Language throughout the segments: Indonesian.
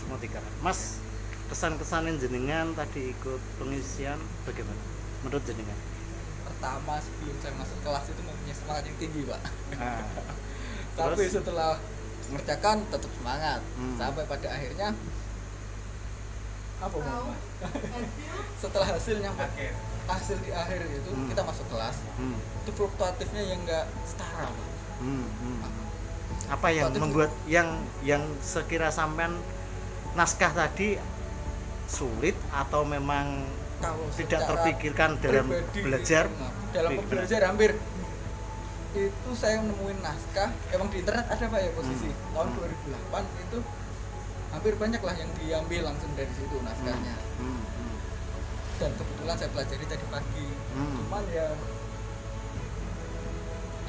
Mutika. Mas, kesan-kesanin jenengan tadi ikut pengisian bagaimana? Menurut jenengan? Pertama sebelum saya masuk kelas itu mempunyai semangat yang tinggi, Pak. Nah, Tapi terus? setelah mengerjakan tetap semangat. Sampai pada akhirnya apa Bang? Setelah hasil di akhir itu kita masuk kelas. Itu fluktuatifnya yang enggak setara, Pak. Apa yang membuat yang sekira sampean naskah tadi sulit atau memang Kalau tidak secara terpikirkan dalam pribadi, belajar? dalam belajar hampir itu saya nemuin naskah emang di internet ada Pak ya posisi tahun 2008 itu hampir banyak lah yang diambil langsung dari situ naskahnya. Dan kebetulan saya pelajari tadi pagi. Cuman ya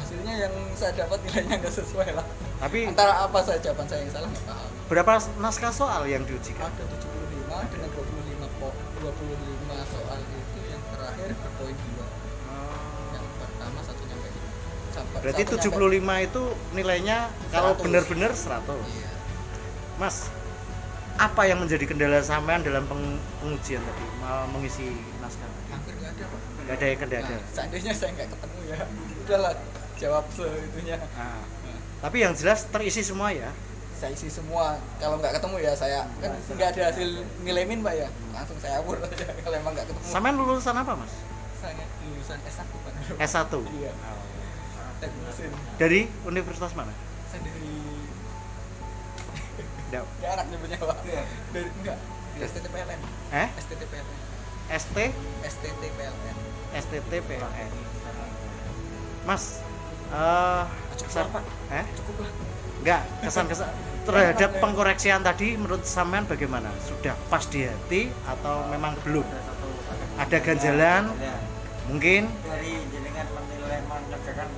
hasilnya yang saya dapat nilainya nggak sesuai lah. Tapi Antara apa saya jawaban saya yang salah nggak paham. berapa naskah soal yang diujikan? Ada 75 dengan 25 soal itu yang terakhir berpoin 2. Yang pertama 1 nyampe 5. Berarti 75 itu nilainya kalau 100. benar-benar 100. Iya. Mas, apa yang menjadi kendala sampean dalam pengujian tadi mengisi naskah? Hampir nggak ada Pak. Nggak ada yang kendala. Nah, seandainya saya nggak ketemu ya udahlah jawab seitunya. Tapi yang jelas terisi semua ya. Saya isi semua. Kalau nggak ketemu ya saya kan nggak ada hasil nilai min Pak ya. Langsung saya hapus aja kalau emang nggak ketemu. Sampean lulusan apa, Mas? Saya lulusan S1 Pak. S1. Iya. Teknik mesin. Dari universitas mana? Saya dari Nggak. ya anak nyebutnya Pak. Dari enggak. STTPLN. STTPLN. ST STTPLN. STTPLN. Mas, Cukup Pak. Cukup lah. Enggak, kesan-kesan terhadap pengkoreksian tadi menurut sampean bagaimana? Sudah pas di hati atau memang belum? Ada ganjalan? Mungkin dari jenengan menilai mengerjakan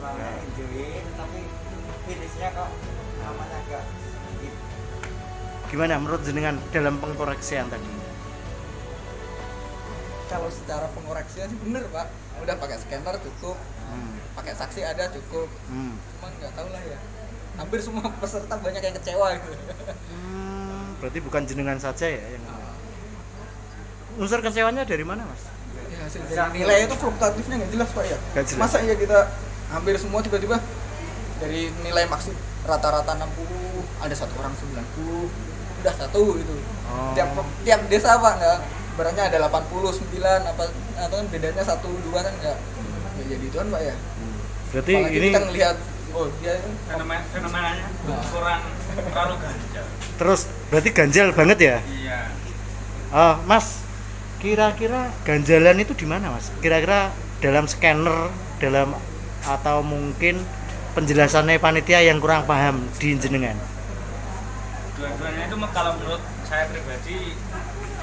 enjoy tapi finishnya kok namanya agak sedikit. gimana menurut jenengan dalam pengkoreksian tadi? Kalau secara pengoreksian sih bener Pak. Udah pakai scanner cukup. Pakai saksi ada cukup. Cuman nggak tahu lah ya. Hampir semua peserta banyak yang kecewa gitu. Berarti bukan jenengan saja ya yang unsur kecewanya dari mana, Mas? Ya, hasil dari nilai itu fluktuatifnya nggak jelas Pak ya. Nggak jelas. Masa ya kita hampir semua tiba-tiba dari nilai maksud rata-rata 60 ada satu orang 90 udah satu gitu. Tiap desa Pak nggak barangnya ada 89 apa atau kan bedanya 1 2 kan nggak jadi ituan Pak ya. Berarti Apalagi ini kita ngelihat oh dia Fenomenanya kurang terlalu ganjal. terus berarti ganjal banget ya? Iya. Mas, kira-kira ganjalan itu di mana, Mas? Kira-kira dalam scanner, dalam atau mungkin penjelasannya panitia yang kurang paham di jenengan? Dua-duanya itu kalau menurut saya pribadi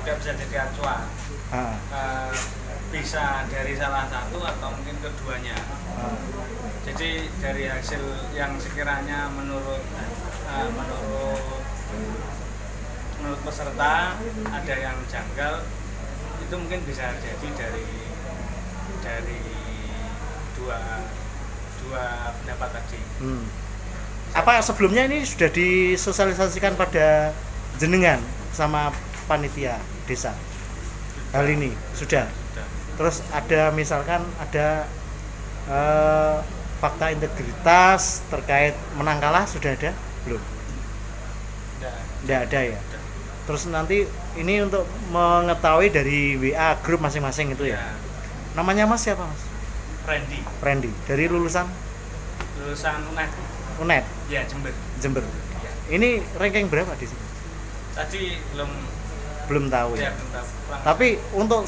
tidak bisa jadi acuan. Bisa dari salah satu atau mungkin keduanya. Jadi dari hasil yang sekiranya menurut peserta ada yang janggal itu mungkin bisa jadi dari dua pendapat tadi. Apa sebelumnya ini sudah disosialisasikan pada jenengan sama panitia desa? Hal ini sudah. Terus ada misalkan ada fakta integritas terkait menang kalah sudah ada? Belum? Tidak ada ya? Terus nanti ini untuk mengetahui dari WA grup masing-masing itu ya? Namanya Mas siapa, Mas? Randy. Dari lulusan UNED? Ya, Jember. Ya. Ini ranking berapa di sini? Tadi belum tahu ya. Belum tahu. Tapi untuk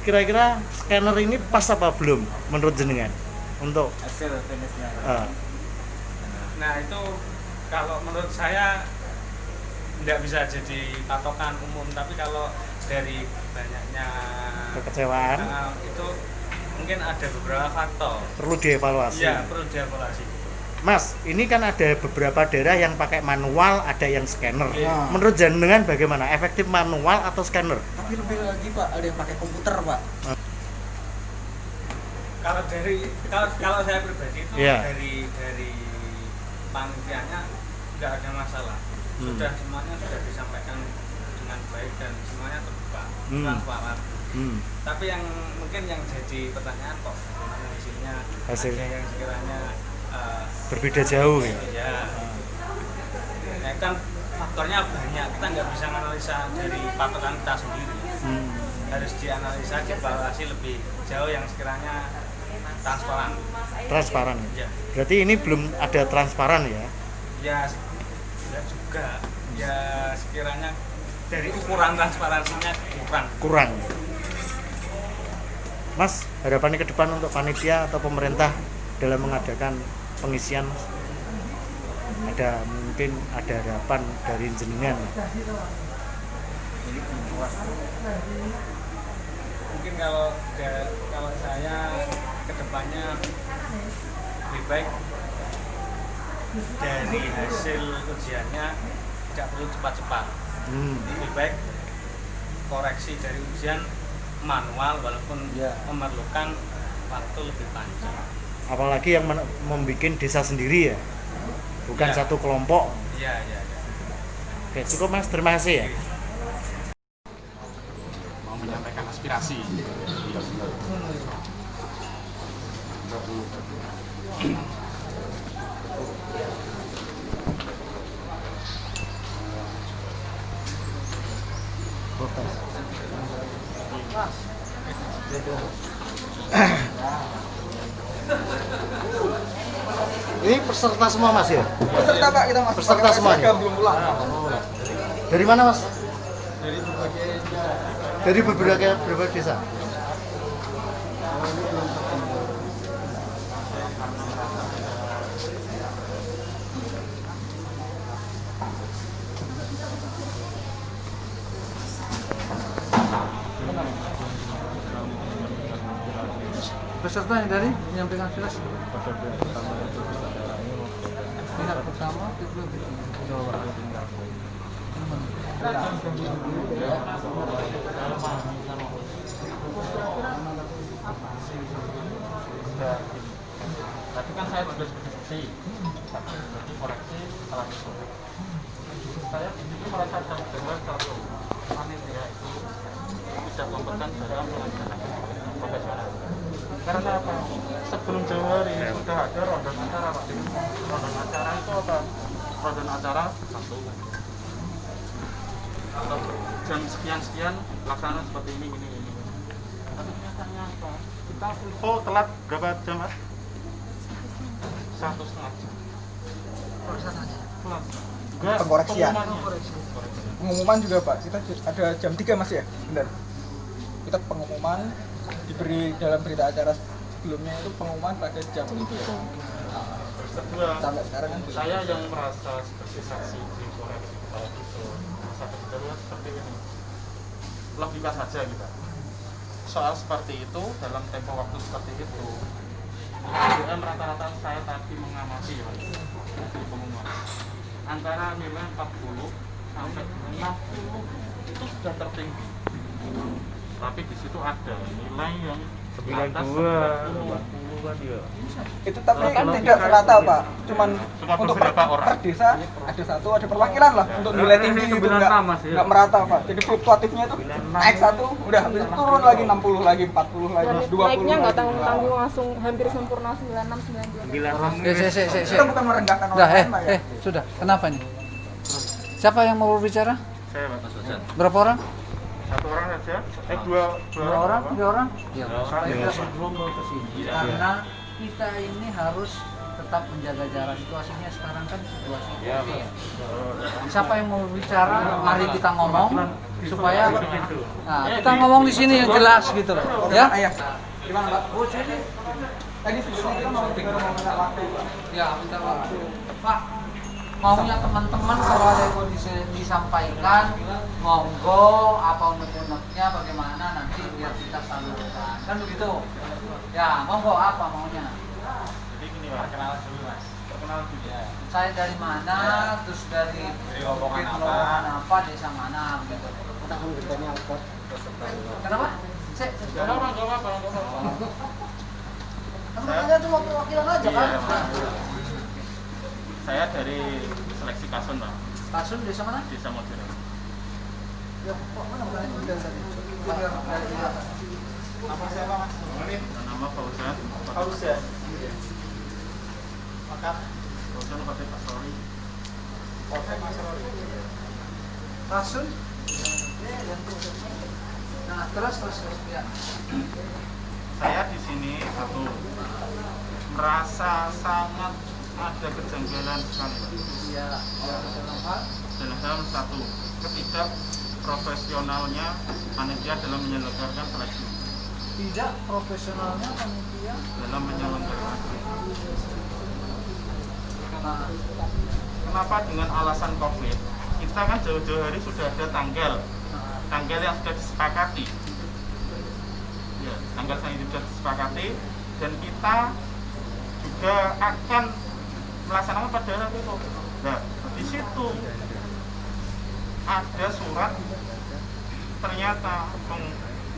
kira-kira scanner ini pas apa belum menurut jenengan untuk hasil finishnya? Nah itu kalau menurut saya tidak bisa jadi patokan umum, tapi kalau dari banyaknya kekecewaan itu mungkin ada beberapa faktor perlu dievaluasi. Iya, perlu dievaluasi. Mas, ini kan ada beberapa daerah yang pakai manual, ada yang scanner. Nah. Menurut jenengan bagaimana? Efektif manual atau scanner? Tapi lebih lagi Pak, ada yang pakai komputer Pak. Kalau saya pribadi itu dari panitianya nggak ada masalah. sudah semuanya sudah disampaikan dengan baik dan semuanya terbuka, transparan. Tapi yang mungkin yang jadi pertanyaan kok bagaimana hasilnya, Hasil. ada yang sekiranya Berbeda jauh ya. ya, ya kan faktornya banyak, kita nggak bisa analisa dari patokan kita sendiri, harus dianalisa, dievaluasi lebih jauh yang sekiranya transparan. Transparan ya. Ya, Berarti ini belum ada transparan ya. ya juga ya sekiranya dari ukuran transparansinya Kurang. Mas, harapannya ke depan untuk panitia atau pemerintah dalam mengadakan pengisian, mungkin ada harapan dari jenengan. Mungkin kalau saya kedepannya lebih baik dari hasil ujiannya tidak perlu cepat-cepat, lebih baik koreksi dari ujian manual walaupun memerlukan waktu lebih panjang. Apalagi yang membuat desa sendiri ya, bukan Ya. satu kelompok. Iya. Oke, cukup Mas, terima kasih ya. Mau menyampaikan aspirasi. Ini peserta semua Mas ya? Peserta Pak, kita Mas. Peserta Pakai semuanya? seragam, belum pulang. Dari mana Mas? Dari berbagai Dari berbagai desa. Peserta yang dari menyampaikan aspirasi. Pihak pertama itu Jawa Barat. Tapi kan saya tugas koreksi, berarti koreksi salah satu. Saya di situ merasa sangat dengar kalau panitia itu tidak kompeten dalam melaksanakan profesional. Karena apa? Sebelum Januari sudah ada ronde acara Pak. Ronde acara itu apa? Ronde acara satu. Atau jam sekian laksana seperti ini. Tapi nyatanya apa? Kita info telat berapa jam Mas? 1,5 jam. Telat. Enggak, Pengkoreksian. pengumumannya. pengumuman juga Pak. Kita ada jam 3 Mas ya? Benar. Kita pengumuman diberi dalam berita acara sebelumnya itu pengumuman pada jam 3. Kedua, Sampai sekarang kan belum. saya yang merasa sebagai saksi di koreksi kalau itu masa kedua seperti ini, logika saja kita soal seperti itu dalam tempo waktu seperti itu BBM rata-rata saya tadi mengamati ya, di pengumuman antara nilai 40 sampai 60 itu sudah tertinggi, tapi di situ ada nilai yang 92 kan ya. Itu tapi kan tidak merata Pak. Cuman Cuma untuk beberapa orang. per desa ada satu, ada perwakilan lah untuk nilai tinggi itu nggak merata Pak. Jadi fluktuatifnya itu naik satu, udah habis itu turun lagi 60 lagi, 40 lagi, 20 naiknya nggak lagi. tanggung-tanggung langsung hampir sempurna 96 92. Kita bukan merendahkan Sudah, orang lain Pak ya. sudah. Kenapa nih? Siapa yang mau berbicara? saya Pak. Berapa orang? Satu orang saja, dua Orang? Pak. 3 orang? Ya, orang. kita bergerombol ke sini. Karena kita ini harus tetap menjaga jarak. Situasinya sekarang kan situasi COVID ya. Siapa yang mau bicara, mari kita ngomong supaya kita ngomong di sini yang jelas gitu loh. Ya? Ayah. Gimana Pak? Oh, jadi tadi sebelumnya kita mau minta waktu Pak. Ya, minta waktu. Pak, maunya teman-teman kalau ada yang mau disampaikan, monggo apa unek-uneknya bagaimana nanti biar kita salurkan. Kan begitu? Ya, monggo apa maunya? Jadi gini Pak, kenalan dulu Mas. Perkenalan dulu ya. Saya dari mana, terus dari lowongan apa? lowongan apa, desa mana begitu. Kenapa? Gak apa-apa. Teman-teman itu wakilan aja kan? Iya, Pak. Saya dari seleksi Kasun Pak. Kasun desa mana? Desa Modern. Ya, kok mana bukan model tadi? Nama siapa mas? Nama Fauzan. Fauzan. Maka Fauzan pakai Pak Sori. Polsek Mas Rory. Kasun? Nah, terus ya. Saya di sini satu merasa sangat ada kejanggalan sekali, Pak. Ya, dalam hal Dalam hal satu, ketidak profesionalnya panitia dalam menyelenggarakan seleksi. tidak profesionalnya panitia. Dalam menyelenggarakan. Nah, Kenapa dengan alasan COVID? Kita kan jauh-jauh hari sudah ada tanggal yang sudah disepakati. Ya, tanggal yang sudah disepakati dan kita juga akan melaksanakan pada hari itu. Nah, di situ ada surat ternyata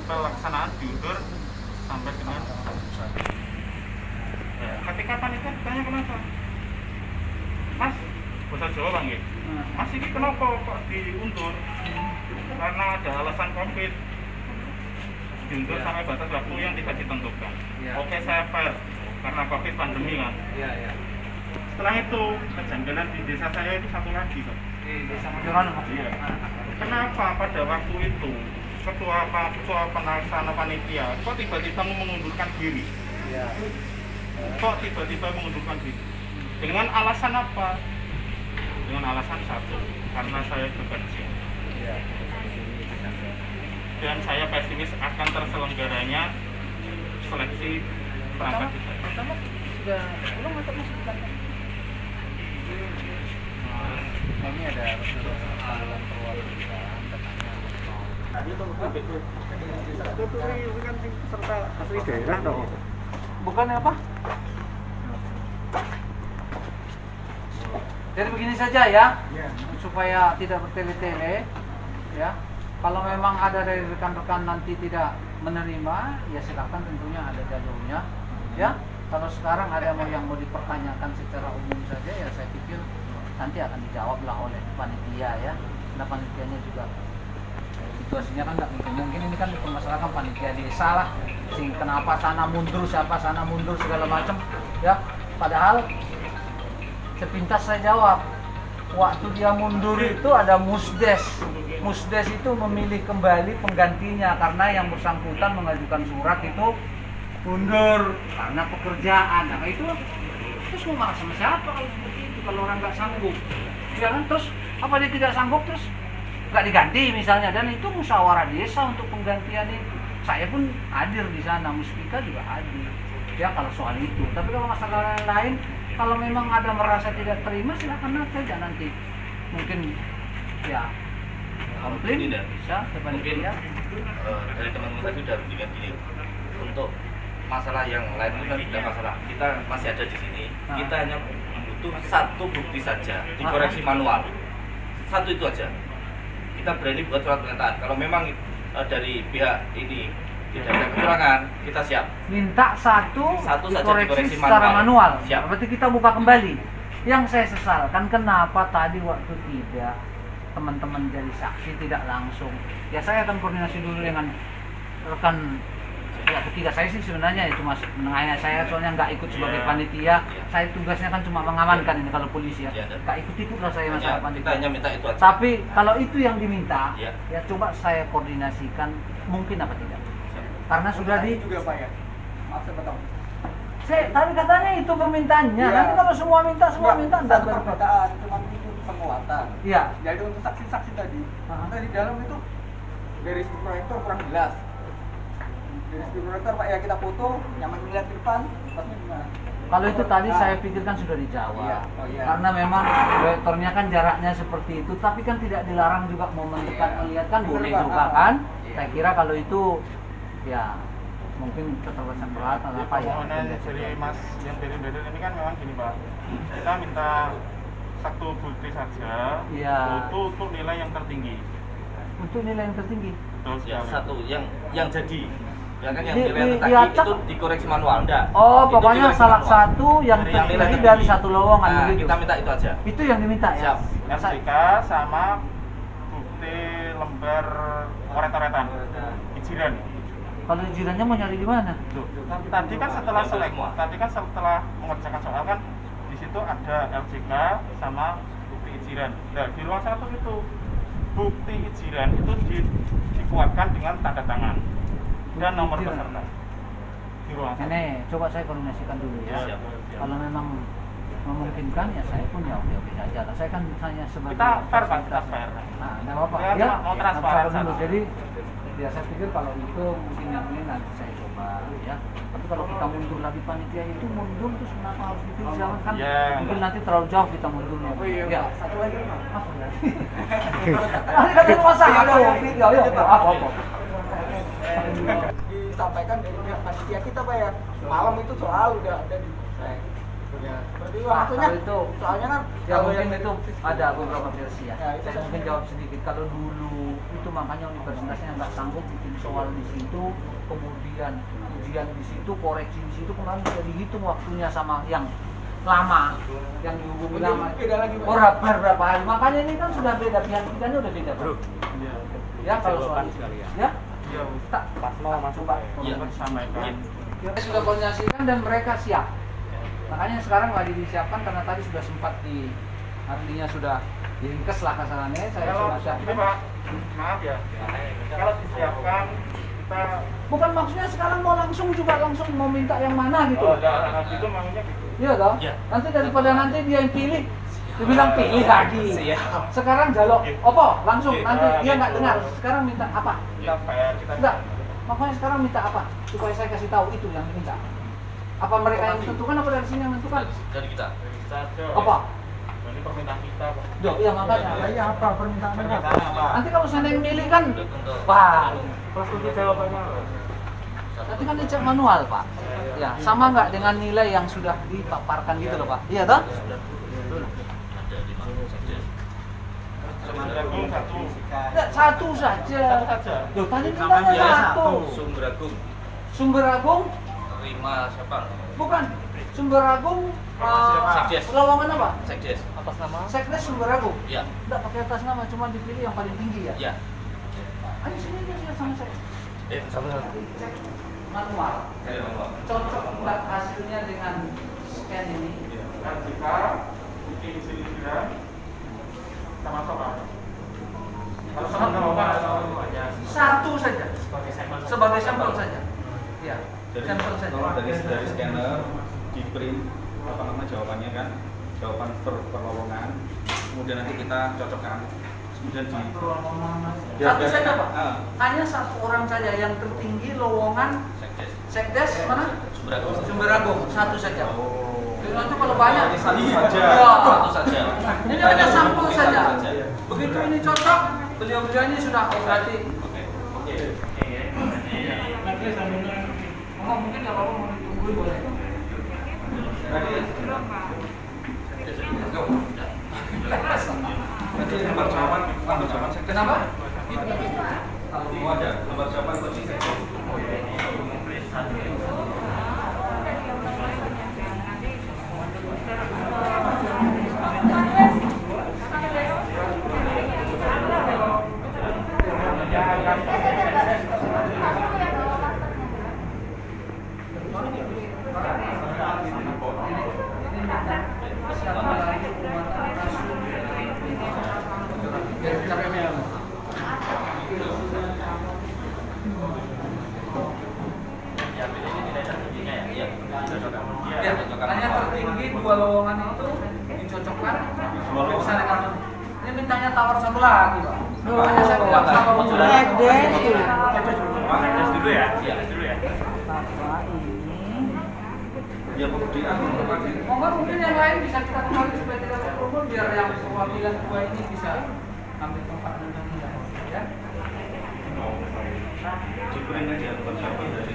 pelaksanaan diundur sampai dengan ya, ketika panitia ditanya kenapa, Mas, bahasa Jawa Bang ya? Mas ini kenapa kok diundur? Karena ada alasan COVID, diundur Ya. sampai batas waktu yang tidak ditentukan. Ya. Oke, saya fair karena COVID pandemi kan. iya. Setelah itu kejanggalan di desa saya itu satu lagi, Pak. Di desa Mojoran Mas. Iya. Kenapa pada waktu itu ketua pelaksana panitia kok tiba-tiba mau mengundurkan diri? Iya. Kok tiba-tiba mengundurkan diri? Dengan alasan apa? Dengan alasan satu, karena saya bekerja. Iya. Dan saya pesimis akan terselenggaranya seleksi perangkat desa. Pertama sudah pulang atau masih di kantor? Ini ada panggilan perwakilan Serta asli daerah dong. bukan apa? Jadi begini saja ya, supaya tidak bertele-tele ya. Kalau memang ada dari rekan-rekan nanti tidak menerima, ya silakan, tentunya ada jalurnya ya. Kalau sekarang ada yang mau dipertanyakan secara umum saja, ya saya pikir nanti akan dijawablah oleh panitia ya. Karena panitianya juga situasinya kan nggak mungkin ini kan dipermasalahkan panitia desa lah, kenapa sana mundur, siapa sana mundur segala macam ya. Padahal sepintas saya jawab, waktu dia mundur itu ada musdes. Musdes itu memilih kembali penggantinya karena yang bersangkutan mengajukan surat itu mundur karena pekerjaan. Nah itu terus mau marah sama siapa kalau seperti itu, kalau orang nggak sanggup ya kan? Terus apa dia tidak sanggup terus nggak diganti misalnya, dan itu musyawarah desa untuk penggantian itu. Saya pun hadir di sana, Muspika juga hadir ya kalau soal itu. Tapi kalau masalah lain, kalau memang ada merasa tidak terima, silakan saja nanti mungkin ya komplain Tidak. bisa ke Mungkin panitia. dari teman-teman tadi sudah bikin gini, untuk masalah yang lain itu kan tidak masalah, kita masih ada di sini. Kita hanya butuh satu bukti saja, dikoreksi manual, satu itu aja. Kita berani buat surat pernyataan kalau memang dari pihak ini tidak ada kecurangan, kita siap. Minta satu Saja dikoreksi dikoreksi secara manual. Siap. Berarti kita buka kembali. Yang saya sesalkan kenapa tadi waktu tidak teman-teman jadi saksi tidak langsung. Ya saya akan koordinasi dulu dengan rekan waktu tidak, saya sih sebenarnya ya cuma menengahnya, saya soalnya nggak ikut sebagai Ya. panitia. Saya tugasnya kan cuma mengamankan ini kalau polisi ya. Ya, Nggak ikut-ikut lah saya masalah Kita panitia. hanya minta itu aja. Tapi kalau itu yang diminta, Ya. ya coba saya koordinasikan mungkin apa tidak. Karena sudah di juga Pak ya. Maaf saya potong. tadi katanya itu permintaannya. Iya. Nanti kalau semua minta Enggak, entar satu permintaan, cuma itu penguatan. Iya. Jadi untuk saksi-saksi tadi, Aha. di dalam itu dari proyektor kurang jelas. Dari proyektor Pak ya, kita foto, nyaman melihat ke depan, pasti gimana? Kalau itu tadi Nah, saya pikirkan sudah dijawab. Iya. Oh, iya. Karena memang proyektornya kan jaraknya seperti itu, tapi kan tidak dilarang juga mau mendekat Iya. melihat kan boleh Benar, Pak. juga kan. Iya. Saya kira kalau itu ya mungkin keterbatasan peralatan Jadi apa ya. permohonan dari Mas yang dari ini kan memang gini Pak, kita minta satu bukti saja, Iya. untuk nilai yang tertinggi. Untuk nilai yang tertinggi. Betul Ya, sekali. satu yang jadi Ya kan yang Di- nilai di- tadi diacak. itu dikoreksi manual, enggak? Oh, Itu pokoknya dikoreksi salah manual. satu yang Yang nilai tertinggi tertinggi. dari satu lowongan Nah, begitu. kita minta itu aja. Itu yang diminta ya. Siap. LCK sama bukti lembar coret-coretan ijiran. Kalau jirannya mau nyari di mana? Tuh, tadi kan setelah Yang selek, semua. tadi kan setelah mengerjakan soal kan di situ ada LCK sama bukti ijiran. Nah, di ruang satu itu bukti ijiran itu dikuatkan dengan tanda tangan dan nomor Ijiran. peserta di ruang satu. Nenek, coba saya koordinasikan dulu ya. Siap. Kalau memang memungkinkan ya saya pun ya oke-oke saja lah. Saya kan hanya sebagai Kita fair, Pak, kita fasilitas. fair. Nah, enggak apa-apa. Ya, Ya, mau transparan dulu. saja. Jadi ya saya pikir kalau itu mungkin yang ini nanti saya coba ya. Tapi kalau kita mundur lagi panitia itu mundur terus kenapa harus dipilih? Jangan kan Ya. mungkin nanti terlalu jauh kita mundurnya. Oh iya, Ya. satu lagi Pak. Apa ya? Nanti kan ada masalah. Apa? Disampaikan dari pihak panitia kita Pak ya. Malam itu selalu udah ada di saya. Ya, seperti itu Nah, maksudnya. kalau itu Soalnya kan ya kalau mungkin yang itu ada beberapa versi ya. Ya, itu Saya mungkin jawab sedikit. Kalau dulu itu makanya universitasnya nggak sanggup bikin soal di situ, kemudian ujian di situ, koreksi di situ, kemarin sudah dihitung waktunya sama yang lama, yang dihubungi Beda- lama. beda lagi, Pak. Oh, berapa hari? Makanya ini kan sudah beda, pihak tiganya udah beda. Bro. Ya kalau soal itu. Ya. Tak. Pas mau masuk Coba. Iya. Sampaikan. Kita sudah koordinasikan dan mereka siap. Makanya sekarang lagi disiapkan karena tadi sudah sempat artinya sudah diringkes lah kasarannya. Saya Kalau sudah ini siapkan. Pak, maaf ya. Kalau disiapkan kita Bukan maksudnya sekarang mau langsung juga langsung mau minta yang mana gitu. itu maunya gitu. Iya toh? Iya. Nanti daripada nanti dia yang pilih, dia bilang pilih lagi. Siap. Sekarang jaluk, opo langsung Kita nanti dia nggak gitu. dengar. Sekarang minta apa? Kita fair, kita Enggak. Makanya sekarang minta apa? Supaya saya kasih tahu itu yang diminta. Apa mereka yang menentukan apa dari sini yang menentukan? Dari kita. Kita aja. Apa? Ini permintaan kita, Pak. Duh, iya makanya. Iya apa permintaannya? Permintaan apa? Nanti kalau saya yang milih kan, wah, Terus kunci jawabannya. nanti kan dicek manual Pak. Ya, sama nggak dengan nilai yang sudah dipaparkan gitu loh Pak? Iya toh? Jagung satu. Nggak, satu saja. Satu saja. Loh, tadi mintanya satu. Sumber Agung. Sumber Agung, Terima siapa? bukan. Sumber Agung, Sekdes. lowongan apa? Sekdes. atas nama Sekdes Sumber Agung. Iya. Nggak pakai atas nama, cuma dipilih yang paling tinggi ya. Iya. Ayo sini aja lihat sama saya. Cek manual. Cocok nggak hasilnya dengan scan ini? Dan jika bukti ijiran sama soal. Kalau soal nggak apa-apa. Satu saja. Sebagai sampel saja. Iya. Sampel saja. dari scanner di print apa namanya jawabannya kan, jawaban per lowongan, kemudian nanti kita cocokkan, kemudian di Satu saja Pak. Ah, Hanya satu orang saja yang tertinggi lowongan Sekdes. Sekdes mana? Sumber Agung. Sumber Agung, satu saja. oh, Nanti kalau banyak satu iya. saja. Satu saja. Ini hanya sampel Oke, saja. satu saja. Begitu ini cocok, beliau ini sudah berarti. Oh, mungkin nggak apa-apa mau ditungguin boleh. nanti lembar jawaban saya Kenapa? mau ada lembar jawaban kunci Ya, hanya tertinggi dua lowongan itu dicocokkan. Bisa dengan ini mintanya tawar satu lagi, Pak. Makanya saya bilang sama Pak Sudah. Tes dulu ya. Tes dulu ya. ya pembuktian Monggo mungkin yang lain bisa kita kembali supaya tidak berkerumun biar yang perwakilan dua ini bisa ambil tempat dan ya. di print aja lembar jawaban dari